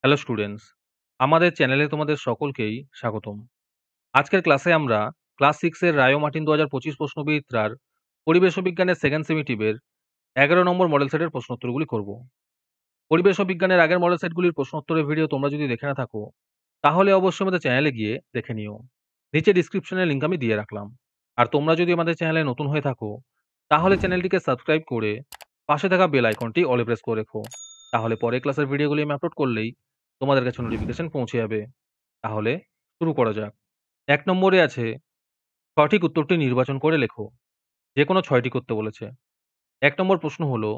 Hello students, আমাদের চ্যানেলে তোমাদের সকলকেই স্বাগতম। আজকের ক্লাসে আমরা ক্লাস 6 এর রায়ো মার্টিন ২০২৫ প্রশ্নবিচিত্রার পরিবেশ ও বিজ্ঞানের সেকেন্ড সেমিটিভের ১১ নম্বর মডেল সেটের প্রশ্নোত্তরগুলি করব। পরিবেশ ও বিজ্ঞানের আগের মডেল সেটগুলির প্রশ্নোত্তরের ভিডিও তোমরা যদি দেখে না থাকো, তাহলে অবশ্যই আমাদের চ্যানেলে গিয়ে দেখে নিও। নিচে ডিসক্রিপশনে লিঙ্ক আমি দিয়ে রাখলাম। আর তোমরা যদি আমাদের চ্যানেলে নতুন হয়ে থাকো, তাহলে চ্যানেলটিকে সাবস্ক্রাইব করে পাশে থাকা বেল আইকনটি অলে প্রেস করে রেখো। তাহলে পরের ক্লাসের ভিডিওগুলি আমি আপলোড করলেই তোমাদের কাছে নোটিফিকেশন পৌঁছে যাবে। তাহলে শুরু করা যাক। ১ নম্বরে আছে সঠিক উত্তরটি নির্বাচন করে লেখো। যেকোনো ৬ টি করতে বলেছে। ১ নম্বর প্রশ্ন হলো,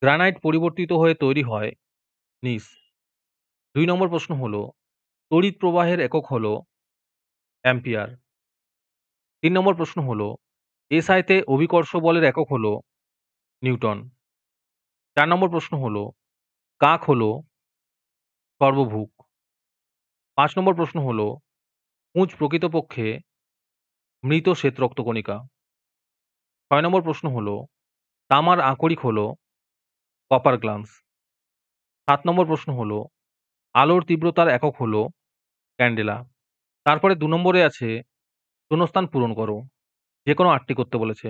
গ্রানাইট পরিবর্তিত হয়ে তৈরি হয় নিস। ২ নম্বর প্রশ্ন হলো, তড়িৎ প্রবাহের একক হলো অ্যাম্পিয়ার। ৩ নম্বর প্রশ্ন হলো, এসআইতে অভিকর্ষ বলের একক হলো নিউটন। ৪ নম্বর প্রশ্ন হলো, কাক হলো সর্বভুক। ৫ নম্বর প্রশ্ন হলো, পুঁজ প্রকৃতপক্ষে মৃত শ্বেত রক্তকণিকা। ৬ নম্বর প্রশ্ন হলো, তামার আকরিক হলো কপার গ্লান্স। ৭ নম্বর প্রশ্ন হলো, আলোর তীব্রতার একক হলো ক্যান্ডেলা। তারপরে ২ নম্বরে আছে শূন্যস্থান পূরণ করো। যেকোনো ৮ টি করতে বলেছে।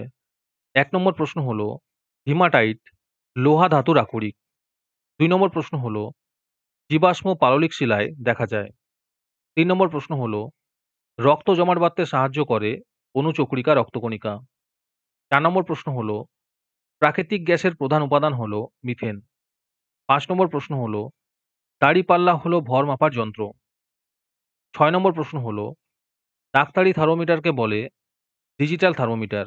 ১ নম্বর প্রশ্ন হলো, হিমাটাইট লোহা ধাতুর আকরিক। ২ নম্বর প্রশ্ন হলো, জীবাশ্ম পাললিক শিলায় দেখা যায়। ৩ নম্বর প্রশ্ন হলো, রক্ত জমাট বাঁধতে সাহায্য করে অনুচক্রিকা রক্তকণিকা। ৪ নম্বর প্রশ্ন হলো, প্রাকৃতিক গ্যাসের প্রধান উপাদান হলো মিথেন। ৫ নম্বর প্রশ্ন হলো, দাঁড়িপাল্লা হলো ভর মাপার যন্ত্র। ৬ নম্বর প্রশ্ন হলো, ডাক্তারি থার্মোমিটারকে বলে ডিজিটাল থার্মোমিটার।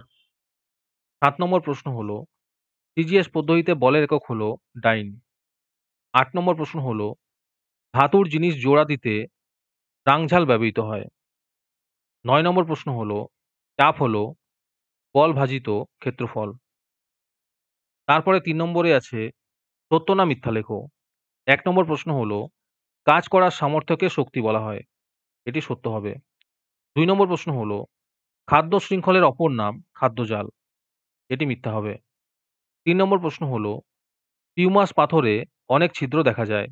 ৭ নম্বর প্রশ্ন হলো, সিজিএস পদ্ধতিতে বলের একক হলো ডাইন। ৮ নম্বর প্রশ্ন হলো, ধাতুর জিনিস জোড়া দিতে রাংঝাল ব্যবহৃত হয়। ৯ নম্বর প্রশ্ন হলো, চাপ হলো বল ভাজিত ক্ষেত্রফল। তারপরে ৩ নম্বরে আছে সত্য না মিথ্যা লেখো। ১ নম্বর প্রশ্ন হলো, কাজ করার সামর্থ্যকে শক্তি বলা হয়। এটি সত্য হবে। ২ নম্বর প্রশ্ন হলো, খাদ্য শৃঙ্খলের অপর নাম খাদ্যজাল। এটি মিথ্যা হবে। ৩ নম্বর প্রশ্ন হলো, পিউমাস পাথরে অনেক ছিদ্র দেখা যায়।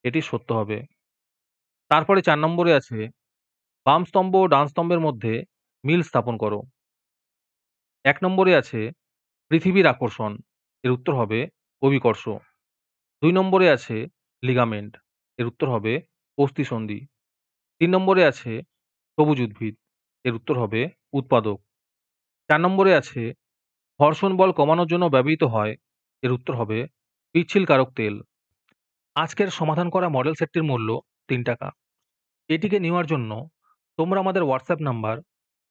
এটি সত্য হবে। তারপরে ৪ নম্বরে আছে, বাম স্তম্ভ ও ডান স্তম্ভের মধ্যে মিল স্থাপন করো। ১ নম্বরে আছে পৃথিবীর আকর্ষণ। এর উত্তর হবে অভিকর্ষ। ২ নম্বরে আছে লিগামেন্ট। এর উত্তর হবে অস্থিসন্ধি। ৩ নম্বরে আছে সবুজ উদ্ভিদ। এর উত্তর হবে উৎপাদক। ৪ নম্বরে আছে ঘর্ষণ বল কমানোর জন্য ব্যবহৃত হয়। এর উত্তর হবে পিচ্ছিলকারক তেল। আজকের সমাধান করা মডেল সেটটির মূল্য ৳৩। এটিকে নেওয়ার জন্য তোমরা আমাদের হোয়াটসঅ্যাপ নাম্বার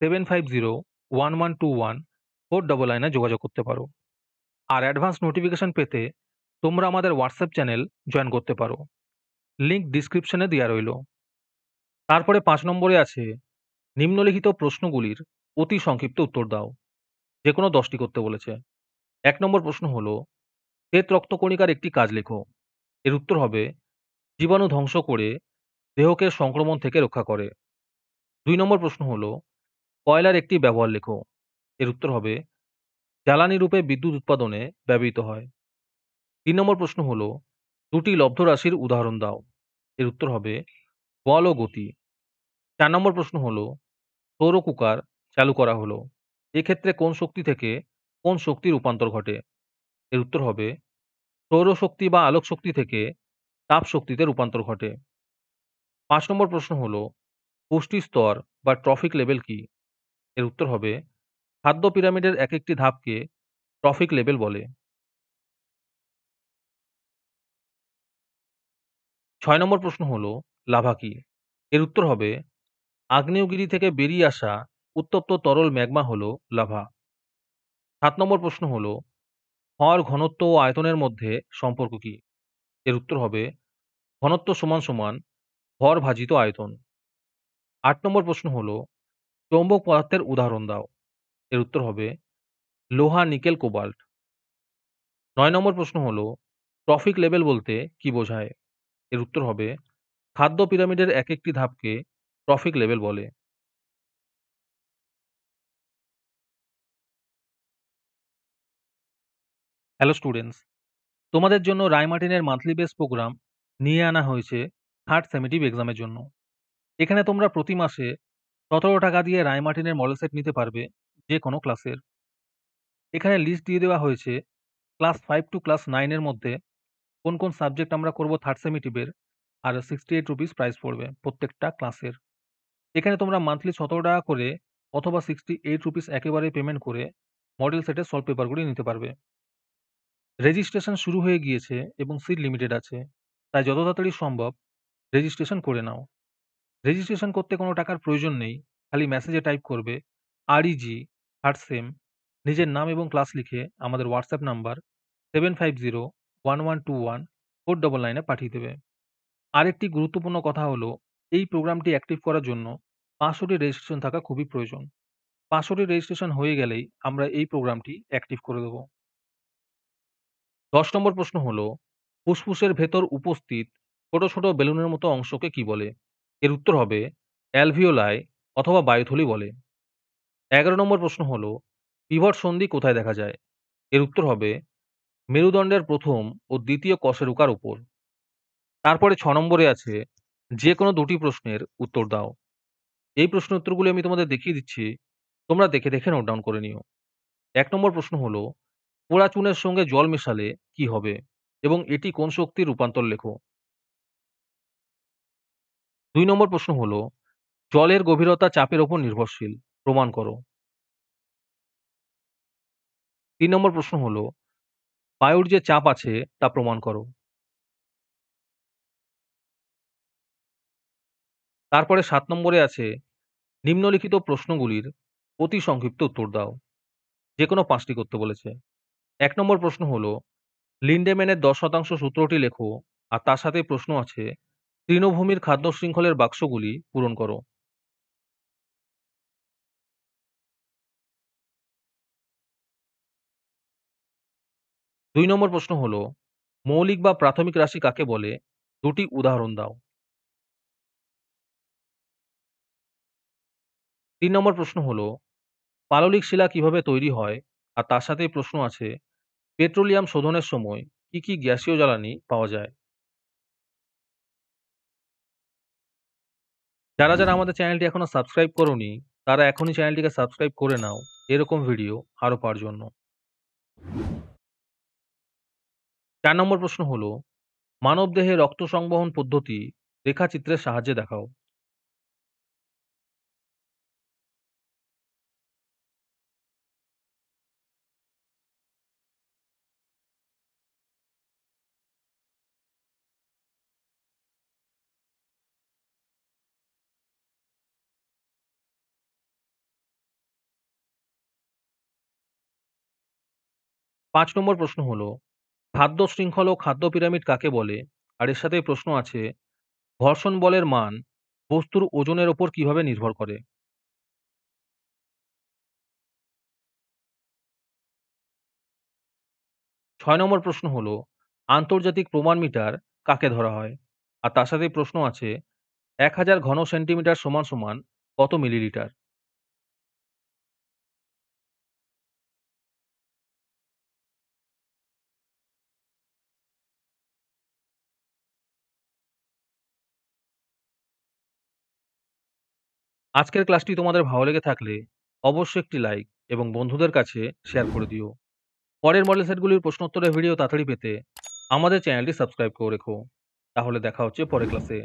7501121499 এ যোগাযোগ করতে পারো। আর অ্যাডভান্স নোটিফিকেশন পেতে তোমরা আমাদের হোয়াটসঅ্যাপ চ্যানেল জয়েন করতে পারো। লিংক ডিসক্রিপশনে দেওয়া রইল। তারপরে ৫ নম্বরে আছে, নিম্নলিখিত প্রশ্নগুলির অতি সংক্ষিপ্ত উত্তর দাও। যেকোনো ১০ টি করতে বলেছে। ১ নম্বর প্রশ্ন হলো, শ্বেত রক্তকণিকার একটি কাজ লেখো। এর উত্তর হবে জীবাণু ধ্বংস করে দেহকে সংক্রমণ থেকে রক্ষা করে। ২ নম্বর প্রশ্ন হলো, কয়লার একটি ব্যবহার লেখো। এর উত্তর হবে জ্বালানি রূপে বিদ্যুৎ উৎপাদনে ব্যবহৃত হয়। ৩ নম্বর প্রশ্ন হলো, দুটি লব্ধ রাশির উদাহরণ দাও। এর উত্তর হবে বল ও গতি। ৪ নম্বর প্রশ্ন হলো, সৌর কুকার চালু করা হলো। এক্ষেত্রে কোন শক্তি থেকে কোন শক্তির রূপান্তর ঘটে? এর উত্তর হবে সৌরশক্তি বা আলোক শক্তি থেকে তাপ শক্তিতে রূপান্তর ঘটে। ৫ নম্বর প্রশ্ন হলো, পুষ্টি স্তর বা ট্রফিক লেভেল কি? এর উত্তর হবে খাদ্য পিরামিডের এক একটি ধাপকে ট্রফিক লেভেল বলে। ৬ নম্বর প্রশ্ন হলো, লাভা কি? এর উত্তর হবে আগ্নেয়গিরি থেকে বেরিয়ে আসা উত্তপ্ত তরল ম্যাগমা হলো লাভা। ৭ নম্বর প্রশ্ন হলো, ভর ঘনত্ব ও আয়তনের মধ্যে সম্পর্ক কি? এর উত্তর হবে ঘনত্ব সমান সমান ভর ভাজিত আয়তন। ৮ নম্বর প্রশ্ন হলো, চৌম্বক পদার্থের উদাহরণ দাও। এর উত্তর হবে লোহা, নিকেল, কোবাল্ট। ৯ নম্বর প্রশ্ন হলো, ট্রফিক লেভেল বলতে কি বোঝায়? এর উত্তর হবে খাদ্য পিরামিডের এক একটি ধাপকে ট্রফিক লেভেল বলে। হ্যালো স্টুডেন্টস, তোমাদের জন্য রায় মার্টিনের মান্থলি বেস প্রোগ্রাম নিয়ে আনা হয়েছে থার্ড সেমেটিভ এক্সামের জন্য। এখানে তোমরা প্রতি মাসে ৳১৭ দিয়ে রায়মার্টিনের মডেল সেট নিতে পারবে যে কোনো ক্লাসের। এখানে লিস্ট দিয়ে দেওয়া হয়েছে ক্লাস 5 টু ক্লাস 9 এর মধ্যে কোন সাবজেক্ট আমরা করব থার্ড সেমেটিভের, আর ₹68 প্রাইস পড়বে প্রত্যেকটা ক্লাসের। এখানে তোমরা মান্থলি ৳১৭ করে অথবা ₹68 একেবারে পেমেন্ট করে মডেল সেটের সলভ পেপারগুলি নিতে পারবে। রেজিস্ট্রেশন শুরু হয়ে গিয়েছে এবং সিট লিমিটেড আছে। তাই যত তাড়াতাড়ি সম্ভব রেজিস্ট্রেশন করে নাও। রেজিস্ট্রেশন করতে কোনো টাকার প্রয়োজন নেই। খালি মেসেজে টাইপ করবে REG থার্ড সেম, নিজের নাম এবং ক্লাস লিখে আমাদের হোয়াটসঅ্যাপ নাম্বার 7501121499 এ পাঠিয়ে দেবে। আরেকটি গুরুত্বপূর্ণ কথা হলো, এই প্রোগ্রামটি অ্যাক্টিভ করার জন্য ৫০০ টি রেজিস্ট্রেশন থাকা খুবই প্রয়োজন। ৫০০ টি রেজিস্ট্রেশন হয়ে গেলেই আমরা এই প্রোগ্রামটি অ্যাক্টিভ করে দেব। ১০ নম্বর প্রশ্ন হলো, ফুসফুসের ভেতর উপস্থিত ছোট, ছোট বেলুনের মতো অংশকে কি বলে? এর উত্তর হবে অ্যালভিওলাই অথবা বায়ুথলি বলে। ১১ নম্বর প্রশ্ন হলো, পিভট সন্ধি কোথায় দেখা যায়? এর উত্তর হবে মেরুদণ্ডের ১ম ও ২য় কশেরুকার উপর। তারপরে ৬ নম্বরে আছে যেকোনো ২ টি প্রশ্নের উত্তর দাও। এই প্রশ্নের উত্তরগুলি আমি তোমাদের দেখিয়ে দিচ্ছি। তোমরা দেখে, দেখে নোট ডাউন করে নিও। ১ নম্বর প্রশ্ন হলো, পোড়া চুনের সঙ্গে জল মেশালে কি হবে? এবং এটি কোন শক্তির রূপান্তর লেখো। ২ নম্বর প্রশ্ন হলো, জলের গভীরতা চাপের উপর নির্ভরশীল। প্রমাণ করো। ৩ নম্বর প্রশ্ন হলো, বায়ুর যে চাপ আছে তা প্রমাণ করো। তারপরে ৭ নম্বরে আছে নিম্নলিখিত প্রশ্নগুলির অতি সংক্ষিপ্ত উত্তর দাও। যেকোনো ৫ টি করতে বলেছে। ১ নম্বর প্রশ্ন হলো, লিন্ডেম্যানের ১০% সূত্রটি লেখো, আর তার সাথে প্রশ্ন আছে তৃণভূমির খাদ্য শৃঙ্খলের বাক্সগুলি পূরণ করো। ২ নম্বর প্রশ্ন হলো, মৌলিক বা প্রাথমিক রাশি কাকে বলে? ২ টি উদাহরণ দাও। ৩ নম্বর প্রশ্ন হলো, পাললিক শিলা কিভাবে তৈরি হয়? আর তার সাথেই প্রশ্ন আছে পেট্রোলিয়াম শোধনের সময় কি, কি গ্যাসীয় জ্বালানি পাওয়া যায়? যারা, যারা আমাদের চ্যানেলটি এখনো সাবস্ক্রাইব করোনি, তারা এখনই চ্যানেলটিকে সাবস্ক্রাইব করে নাও এরকম ভিডিও আরো পাওয়ার জন্য। ৪ নম্বর প্রশ্ন হলো, মানবদেহে রক্ত সংবহন পদ্ধতি রেখাচিত্রের সাহায্যে দেখাও। ৫ নম্বর প্রশ্ন হলো, খাদ্য শৃঙ্খল ও খাদ্য পিরামিড কাকে বলে? আর এর সাথেই প্রশ্ন আছে ঘর্ষণ বলের মান বস্তুর ওজনের উপর কিভাবে নির্ভর করে? ৬ নম্বর প্রশ্ন হলো, আন্তর্জাতিক প্রমাণ মিটার কাকে ধরা হয়? আর তার সাথেই প্রশ্ন আছে ১০০০ ঘন সেন্টিমিটার সমান সমান কত মিলিলিটার? আজকের ক্লাসটি তোমাদের ভালো লেগে থাকলে অবশ্যই একটি লাইক এবং বন্ধুদের কাছে শেয়ার করে দিও। পরের মডেল সেটগুলির প্রশ্নোত্তরের ভিডিও তাড়াতাড়ি পেতে আমাদের চ্যানেলটি সাবস্ক্রাইব করে রেখো। তাহলে দেখা হচ্ছে পরের ক্লাসে।